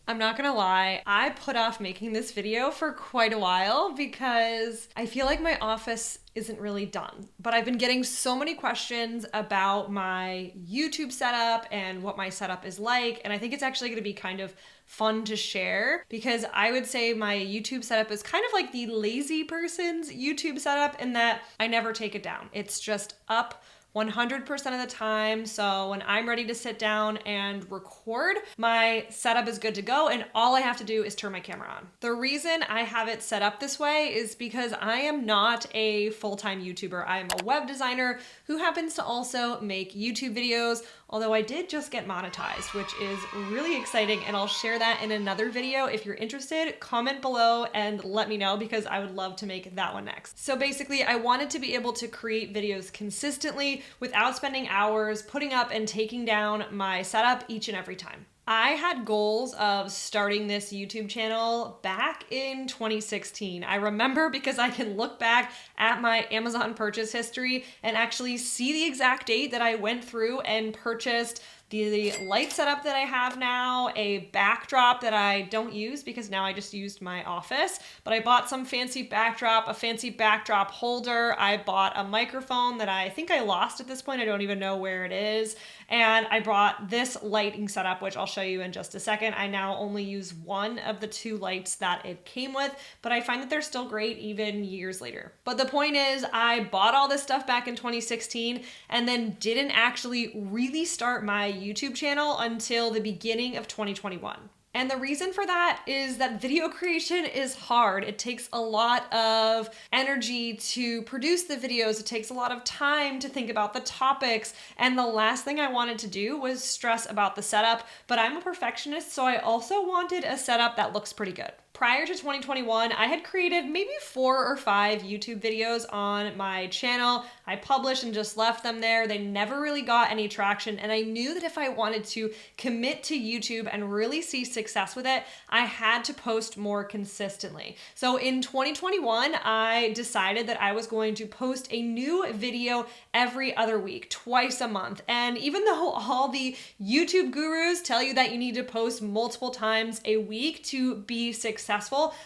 I'm not gonna lie, I put off making this video for quite a while because I feel like my office isn't really done. But I've been getting so many questions about my YouTube setup and what my setup is like, and I think it's actually gonna be kind of fun to share because I would say my YouTube setup is kind of like the lazy person's YouTube setup in that I never take it down. It's just up 100% of the time. So when I'm ready to sit down and record, my setup is good to go and all I have to do is turn my camera on. The reason I have it set up this way is because I am not a full-time YouTuber. I am a web designer who happens to also make YouTube videos, although I did just get monetized, which is really exciting, and I'll share that in another video. If you're interested, comment below and let me know because I would love to make that one next. So basically, I wanted to be able to create videos consistently without spending hours putting up and taking down my setup each and every time. I had goals of starting this YouTube channel back in 2016. I remember because I can look back at my Amazon purchase history and actually see the exact date that I went through and purchased the light setup that I have now, a backdrop that I don't use because now I just used my office, but I bought some fancy backdrop, a fancy backdrop holder. I bought a microphone that I think I lost at this point. I don't even know where it is. And I brought this lighting setup, which I'll show you in just a second. I now only use one of the two lights that it came with, but I find that they're still great even years later. But the point is, I bought all this stuff back in 2016 and then didn't actually really start my YouTube channel until the beginning of 2021. And the reason for that is that video creation is hard. It takes a lot of energy to produce the videos. It takes a lot of time to think about the topics. And the last thing I wanted to do was stress about the setup, but I'm a perfectionist, so I also wanted a setup that looks pretty good. Prior to 2021, I had created maybe 4 or 5 YouTube videos on my channel. I published and just left them there. They never really got any traction, and I knew that if I wanted to commit to YouTube and really see success with it, I had to post more consistently. So in 2021, I decided that I was going to post a new video every other week, twice a month. And even though all the YouTube gurus tell you that you need to post multiple times a week to be successful,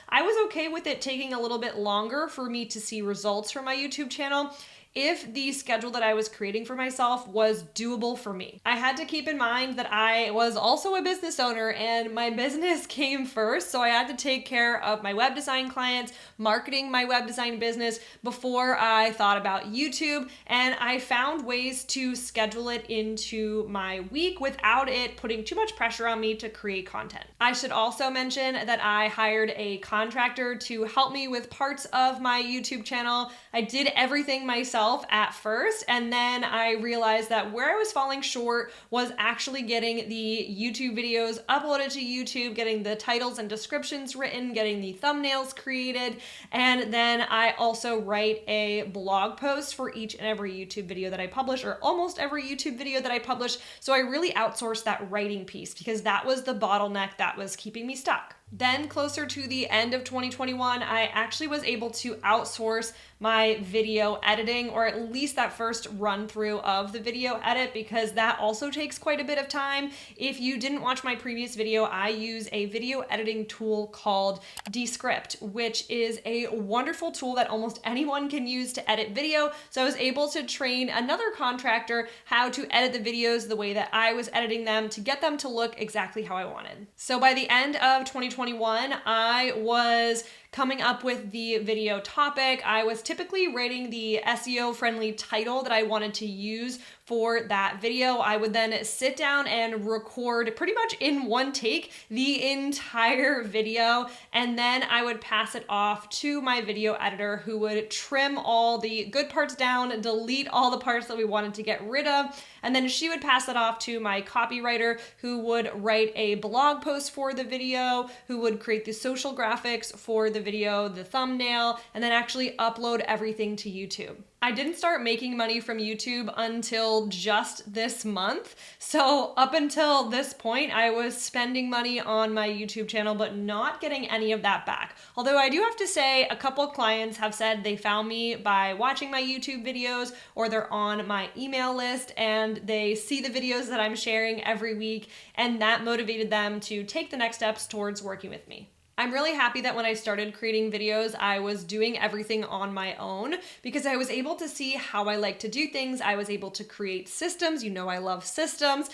I was okay with it taking a little bit longer for me to see results from my YouTube channel if the schedule that I was creating for myself was doable for me. I had to keep in mind that I was also a business owner and my business came first, so I had to take care of my web design clients, marketing my web design business before I thought about YouTube, and I found ways to schedule it into my week without it putting too much pressure on me to create content. I should also mention that I hired a contractor to help me with parts of my YouTube channel. I did everything myself at first, and then I realized that where I was falling short was actually getting the YouTube videos uploaded to YouTube, getting the titles and descriptions written, getting the thumbnails created, and then I also write a blog post for each and every YouTube video that I publish, or almost every YouTube video that I publish. So I really outsourced that writing piece because that was the bottleneck that was keeping me stuck. Then closer to the end of 2021, I actually was able to outsource my video editing, or at least that first run through of the video edit, because that also takes quite a bit of time. If you didn't watch my previous video, I use a video editing tool called Descript, which is a wonderful tool that almost anyone can use to edit video. So I was able to train another contractor how to edit the videos the way that I was editing them to get them to look exactly how I wanted. So by the end of 2021, I was coming up with the video topic. I was typically writing the SEO friendly title that I wanted to use for that video. I would then sit down and record pretty much in one take the entire video, and then I would pass it off to my video editor, who would trim all the good parts down, delete all the parts that we wanted to get rid of, and then she would pass it off to my copywriter, who would write a blog post for the video, who would create the social graphics for the video, the thumbnail, and then actually upload everything to YouTube. I didn't start making money from YouTube until just this month. So up until this point, I was spending money on my YouTube channel, but not getting any of that back. Although I do have to say a couple clients have said they found me by watching my YouTube videos, or they're on my email list and they see the videos that I'm sharing every week, and that motivated them to take the next steps towards working with me. I'm really happy that when I started creating videos, I was doing everything on my own because I was able to see how I like to do things. I was able to create systems. You know, I love systems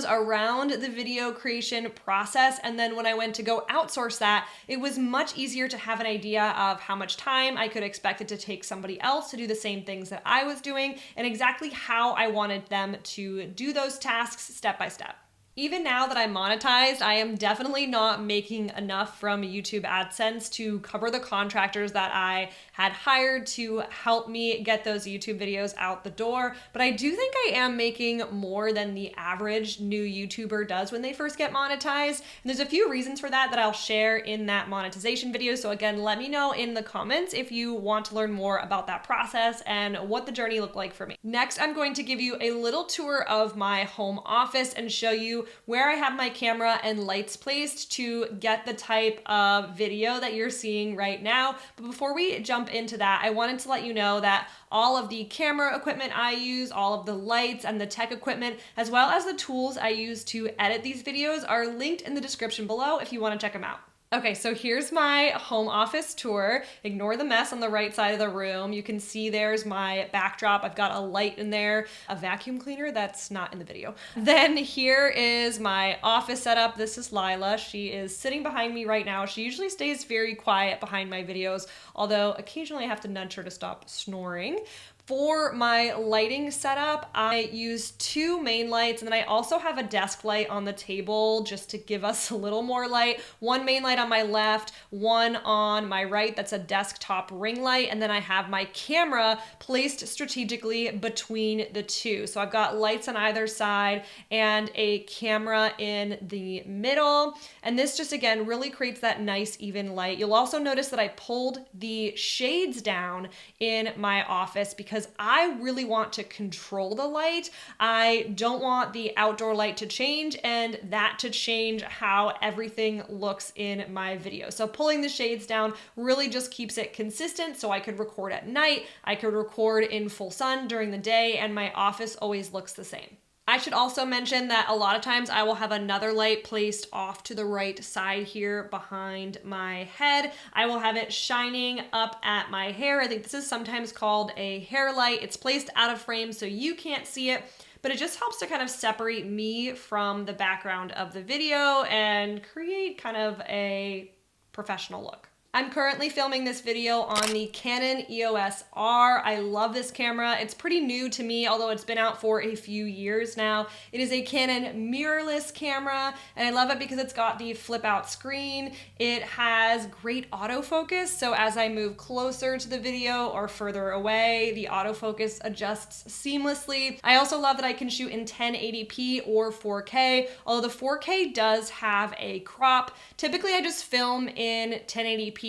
around the video creation process. And then when I went to go outsource that, it was much easier to have an idea of how much time I could expect it to take somebody else to do the same things that I was doing and exactly how I wanted them to do those tasks step by step. Even now that I'm monetized, I am definitely not making enough from YouTube AdSense to cover the contractors that I had hired to help me get those YouTube videos out the door. But I do think I am making more than the average new YouTuber does when they first get monetized. And there's a few reasons for that I'll share in that monetization video. So again, let me know in the comments if you want to learn more about that process and what the journey looked like for me. Next, I'm going to give you a little tour of my home office and show you where I have my camera and lights placed to get the type of video that you're seeing right now. But before we jump into that, I wanted to let you know that all of the camera equipment I use, all of the lights and the tech equipment, as well as the tools I use to edit these videos are linked in the description below if you want to check them out. Okay, so here's my home office tour. Ignore the mess on the right side of the room. You can see there's my backdrop. I've got a light in there, a vacuum cleaner that's not in the video. Then here is my office setup. This is Lila. She is sitting behind me right now. She usually stays very quiet behind my videos, although occasionally I have to nudge her to stop snoring. For my lighting setup, I use two main lights, and then I also have a desk light on the table just to give us a little more light. One main light on my left, one on my right, that's a desktop ring light, and then I have my camera placed strategically between the two. So I've got lights on either side and a camera in the middle, and this just again really creates that nice even light. You'll also notice that I pulled the shades down in my office because I really want to control the light. I don't want the outdoor light to change and that to change how everything looks in my video. So pulling the shades down really just keeps it consistent so I could record at night, I could record in full sun during the day, and my office always looks the same. I should also mention that a lot of times I will have another light placed off to the right side here behind my head. I will have it shining up at my hair. I think this is sometimes called a hair light. It's placed out of frame so you can't see it, but it just helps to kind of separate me from the background of the video and create kind of a professional look. I'm currently filming this video on the Canon EOS R. I love this camera. It's pretty new to me, although it's been out for a few years now. It is a Canon mirrorless camera, and I love it because it's got the flip out screen. It has great autofocus, so as I move closer to the video or further away, the autofocus adjusts seamlessly. I also love that I can shoot in 1080p or 4K, although the 4K does have a crop. Typically, I just film in 1080p,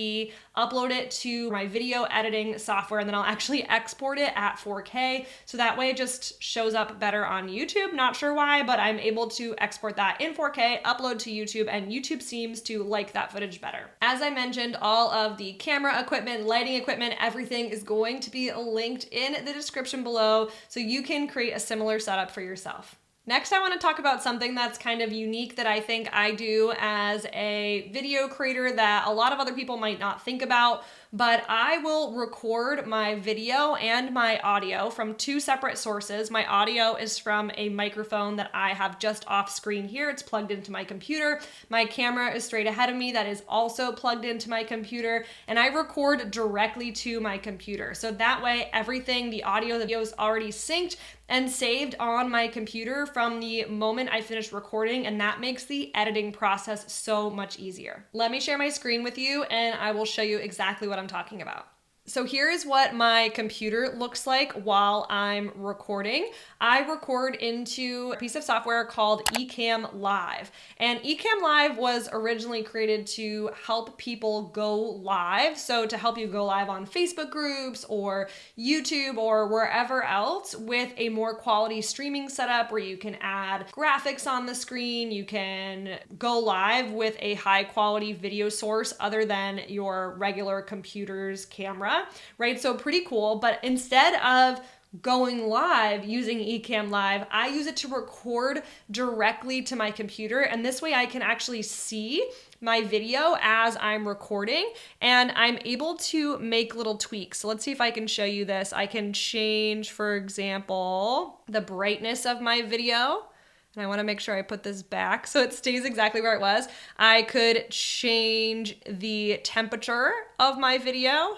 upload it to my video editing software, and then I'll actually export it at 4K. So that way it just shows up better on YouTube. Not sure why, but I'm able to export that in 4K, upload to YouTube, and YouTube seems to like that footage better. As I mentioned, all of the camera equipment, lighting equipment, everything is going to be linked in the description below so you can create a similar setup for yourself. Next, I want to talk about something that's kind of unique that I think I do as a video creator that a lot of other people might not think about, but I will record my video and my audio from two separate sources. My audio is from a microphone that I have just off screen here. It's plugged into my computer. My camera is straight ahead of me that is also plugged into my computer, and I record directly to my computer. So that way everything, the audio, the video is already synced and saved on my computer from the moment I finish recording, and that makes the editing process so much easier. Let me share my screen with you and I will show you exactly what I'm talking about. So here is what my computer looks like while I'm recording. I record into a piece of software called Ecamm Live. And Ecamm Live was originally created to help people go live. So to help you go live on Facebook groups or YouTube or wherever else with a more quality streaming setup where you can add graphics on the screen, you can go live with a high quality video source other than your regular computer's camera, right? So pretty cool. But instead of going live using Ecamm Live, I use it to record directly to my computer. And this way I can actually see my video as I'm recording and I'm able to make little tweaks. So let's see if I can show you this. I can change, for example, the brightness of my video. And I want to make sure I put this back so it stays exactly where it was. I could change the temperature of my video.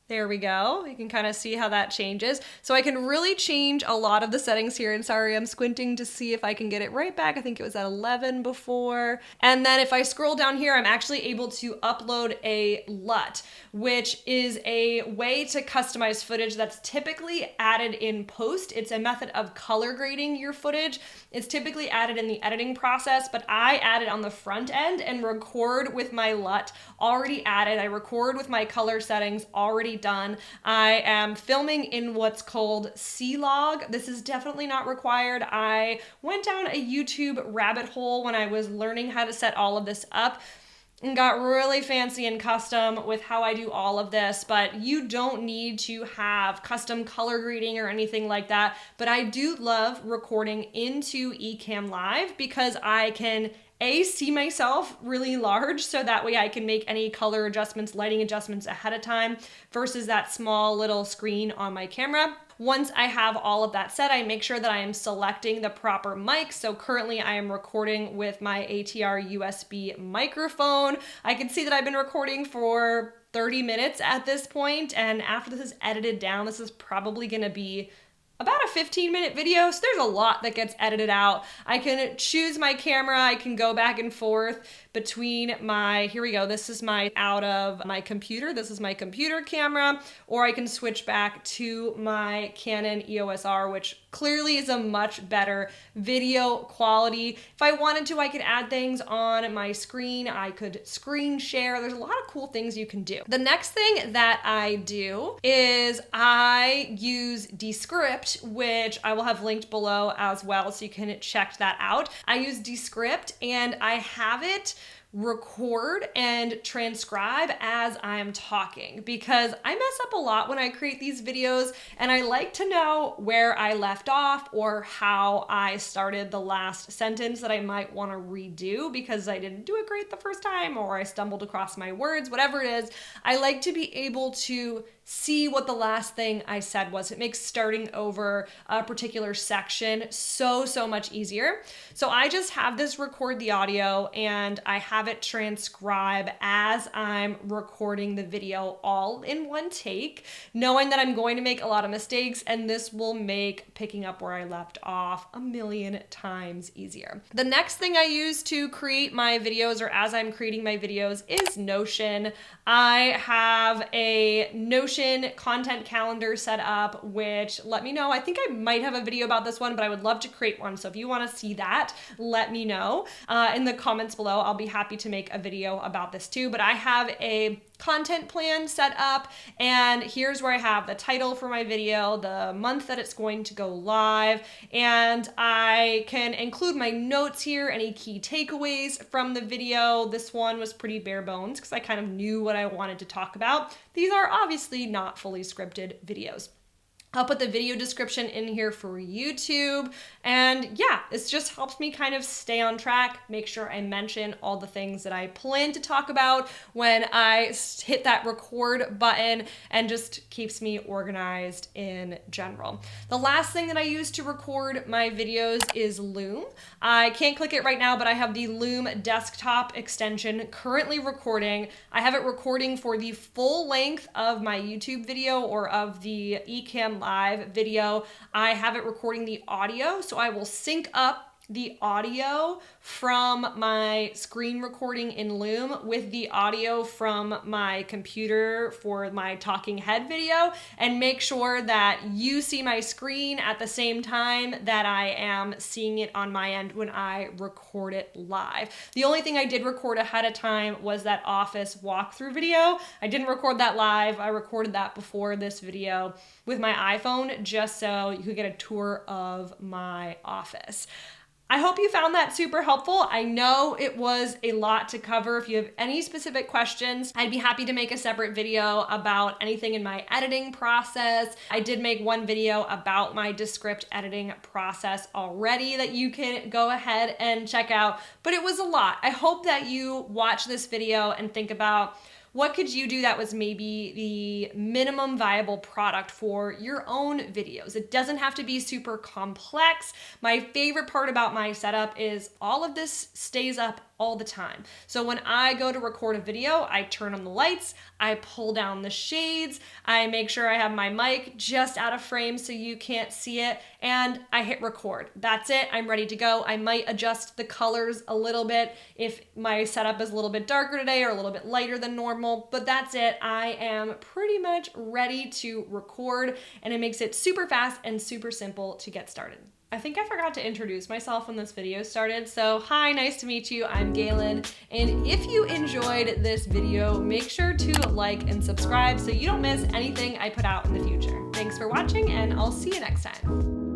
There we go. You can kind of see how that changes. So I can really change a lot of the settings here. And sorry, I'm squinting to see if I can get it right back. I think it was at 11 before. And then if I scroll down here, I'm actually able to upload a LUT, which is a way to customize footage that's typically added in post. It's a method of color grading your footage. It's typically added in the editing process, but I add it on the front end and record with my LUT already added. I record with my color settings already done. I am filming in what's called C-Log. This is definitely not required. I went down a YouTube rabbit hole when I was learning how to set all of this up and got really fancy and custom with how I do all of this, but you don't need to have custom color grading or anything like that. But I do love recording into Ecamm Live because I can see myself really large, so that way I can make any color adjustments, lighting adjustments ahead of time versus that small little screen on my camera. Once I have all of that set, I make sure that I am selecting the proper mic. So currently I am recording with my ATR USB microphone. I can see that I've been recording for 30 minutes at this point, and after this is edited down, this is probably gonna be about a 15-minute video, so there's a lot that gets edited out. I can choose my camera, I can go back and forth between my, here we go, this is my out of my computer, this is my computer camera, or I can switch back to my Canon EOS R, which clearly is a much better video quality. If I wanted to, I could add things on my screen, I could screen share, there's a lot of cool things you can do. The next thing that I do is I use Descript, which I will have linked below as well, so you can check that out. I use Descript and I have it record and transcribe as I'm talking because I mess up a lot when I create these videos and I like to know where I left off or how I started the last sentence that I might want to redo because I didn't do it great the first time or I stumbled across my words, whatever it is. I like to be able to see what the last thing I said was. It makes starting over a particular section so much easier. So I just have this record the audio and I have it transcribe as I'm recording the video all in one take, knowing that I'm going to make a lot of mistakes and this will make picking up where I left off a million times easier. The next thing I use to create my videos or as I'm creating my videos is Notion. I have a Notion content calendar set up, which let me know. I think I might have a video about this one, but I would love to create one. So if you want to see that, let me know in the comments below. I'll be happy to make a video about this too, but I have a content plan set up and here's where I have the title for my video, the month that it's going to go live, and I can include my notes here, any key takeaways from the video. This one was pretty bare bones because I kind of knew what I wanted to talk about. These are obviously not fully scripted videos. I'll put the video description in here for YouTube. And yeah, it just helps me kind of stay on track, make sure I mention all the things that I plan to talk about when I hit that record button and just keeps me organized in general. The last thing that I use to record my videos is Loom. I can't click it right now, but I have the Loom desktop extension currently recording. I have it recording for the full length of my YouTube video or of the Ecamm Live video. I have it recording the audio, so I will sync up the audio from my screen recording in Loom with the audio from my computer for my talking head video and make sure that you see my screen at the same time that I am seeing it on my end when I record it live. The only thing I did record ahead of time was that office walkthrough video. I didn't record that live. I recorded that before this video with my iPhone just so you could get a tour of my office. I hope you found that super helpful. I know it was a lot to cover. If you have any specific questions, I'd be happy to make a separate video about anything in my editing process. I did make one video about my Descript editing process already that you can go ahead and check out, but it was a lot. I hope that you watch this video and think about what could you do that was maybe the minimum viable product for your own videos? It doesn't have to be super complex. My favorite part about my setup is all of this stays up all the time. So when I go to record a video, I turn on the lights, I pull down the shades, I make sure I have my mic just out of frame so you can't see it, and I hit record. That's it, I'm ready to go. I might adjust the colors a little bit if my setup is a little bit darker today or a little bit lighter than normal, but that's it. I am pretty much ready to record, and it makes it super fast and super simple to get started. I think I forgot to introduce myself when this video started. So hi, nice to meet you. I'm Galen. And if you enjoyed this video, make sure to like and subscribe so you don't miss anything I put out in the future. Thanks for watching, and I'll see you next time.